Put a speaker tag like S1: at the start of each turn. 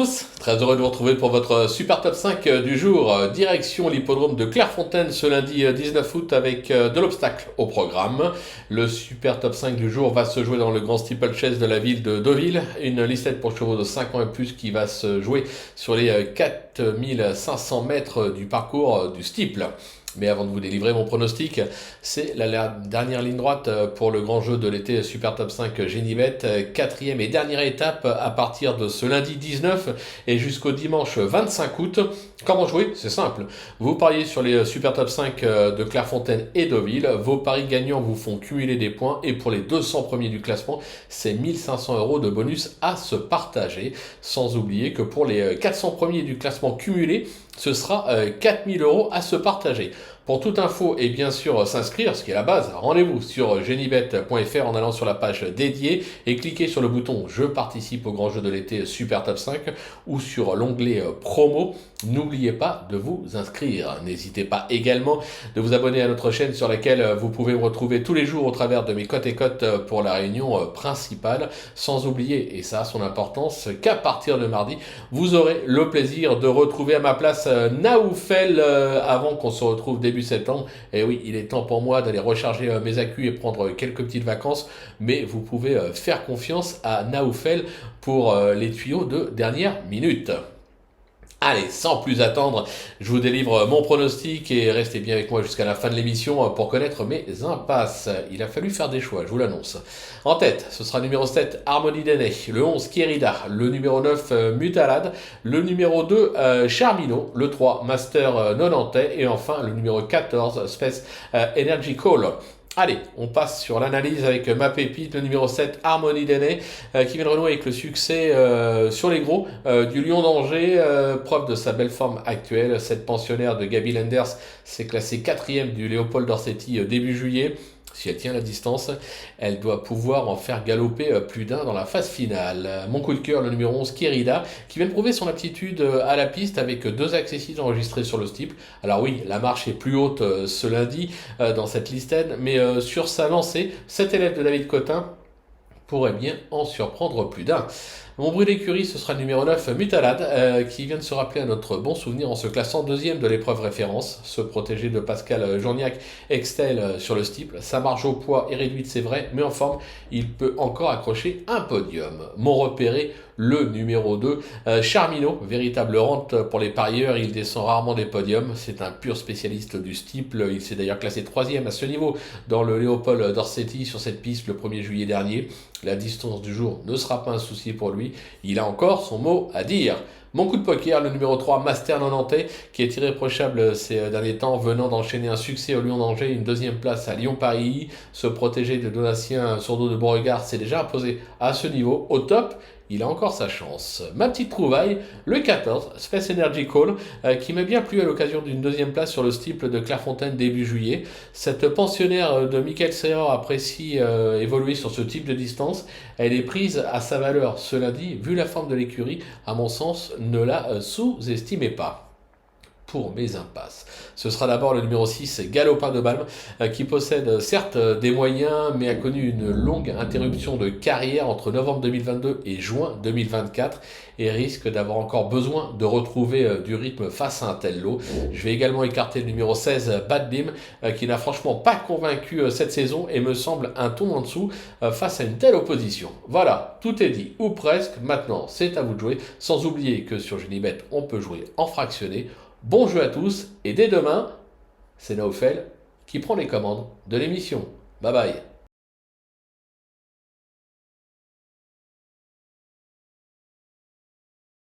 S1: tous, très heureux de vous retrouver pour votre super top 5 du jour. Direction l'hippodrome de Clairefontaine ce lundi 19 août avec de l'obstacle au programme. Le super top 5 du jour va se jouer dans le grand steeplechase de la ville de Deauville. Une listette pour chevaux de 5 ans et plus qui va se jouer sur les 4500 mètres du parcours du steeple. Mais avant de vous délivrer mon pronostic, c'est la dernière ligne droite pour le grand jeu de l'été Super Top 5 Génibet. Quatrième et dernière étape à partir de ce lundi 19 et jusqu'au dimanche 25 août. Comment jouer? C'est simple. Vous pariez sur les Super Top 5 de Clairefontaine et Deauville. Vos paris gagnants vous font cumuler des points. Et pour les 200 premiers du classement, c'est 1500 € de bonus à se partager. Sans oublier que pour les 400 premiers du classement cumulé, ce sera 4000 € à se partager. Pour toute info et bien sûr s'inscrire, ce qui est la base, rendez-vous sur genibet.fr en allant sur la page dédiée et cliquez sur le bouton Je participe au grand jeu de l'été Super Top 5 ou sur l'onglet promo. N'oubliez pas de vous inscrire. N'hésitez pas également de vous abonner à notre chaîne sur laquelle vous pouvez me retrouver tous les jours au travers de mes cotes et cotes pour la réunion principale. Sans oublier, et ça a son importance, qu'à partir de mardi, vous aurez le plaisir de retrouver à ma place Naoufel avant qu'on se retrouve début septembre. Et oui, il est temps pour moi d'aller recharger mes accus et prendre quelques petites vacances, mais vous pouvez faire confiance à Naoufel pour les tuyaux de dernière minute. Allez, sans plus attendre, je vous délivre mon pronostic et restez bien avec moi jusqu'à la fin de l'émission pour connaître mes impasses. Il a fallu faire des choix, je vous l'annonce. En tête, ce sera le numéro 7, Harmonie d'Aîné, le 11, Kierida, le numéro 9, Mutalad, le numéro 2, Charmino, le 3, Master Nonantais et enfin le numéro 14, Space Energy Call. Allez, on passe sur l'analyse avec ma pépite, le numéro 7, Harmonie d'Aîné, qui vient de renouer avec le succès sur les gros du Lion d'Angers, preuve de sa belle forme actuelle. Cette pensionnaire de Gaby Lenders s'est classée 4e du Léopold Dorsetti début juillet. Si elle tient la distance, elle doit pouvoir en faire galoper plus d'un dans la phase finale. Mon coup de cœur, le numéro 11, Kierida, qui vient de prouver son aptitude à la piste avec 2 accessibles enregistrés sur le steeple. Alors oui, la marche est plus haute ce lundi dans cette listette, mais sur sa lancée, cet élève de David Cotin pourrait bien en surprendre plus d'un. Mon bruit d'écurie, ce sera le numéro 9, Mutalad, qui vient de se rappeler à notre bon souvenir en se classant 2e de l'épreuve référence. Se protéger de Pascal Journiac Extel sur le steeple. Sa marge au poids est réduite, c'est vrai, mais en forme, il peut encore accrocher un podium. Mon repéré, le numéro 2, Charmino, véritable rente pour les parieurs, il descend rarement des podiums, c'est un pur spécialiste du steeple, il s'est d'ailleurs classé 3e à ce niveau dans le Léopold Dorsetti sur cette piste le 1er juillet dernier. La distance du jour ne sera pas un souci pour lui, il a encore son mot à dire. Mon coup de poker, le numéro 3, Master Nonantais, qui est irréprochable ces derniers temps, venant d'enchaîner un succès au Lion d'Angers, une 2e place à Lyon-Paris. Se protéger de Donatien Sourdeau de Beauregard s'est déjà imposé à ce niveau. Au top, il a encore sa chance. Ma petite trouvaille, le 14, Space Energy Call, qui m'a bien plu à l'occasion d'une 2e place sur le steeple de Clairefontaine début juillet. Cette pensionnaire de Michael Serra apprécie évoluer sur ce type de distance. Elle est prise à sa valeur ce lundi, vu la forme de l'écurie, à mon sens, ne la sous-estimez pas. Pour mes impasses. Ce sera d'abord le numéro 6, Galopin de Balme, qui possède certes des moyens, mais a connu une longue interruption de carrière entre novembre 2022 et juin 2024 et risque d'avoir encore besoin de retrouver du rythme face à un tel lot. Je vais également écarter le numéro 16, Bad Bim, qui n'a franchement pas convaincu cette saison et me semble un ton en dessous face à une telle opposition. Voilà, tout est dit, ou presque. Maintenant, c'est à vous de jouer, sans oublier que sur Genibet, on peut jouer en fractionné. Bon jeu à tous et dès demain, c'est Naoufel qui prend les commandes de l'émission. Bye bye.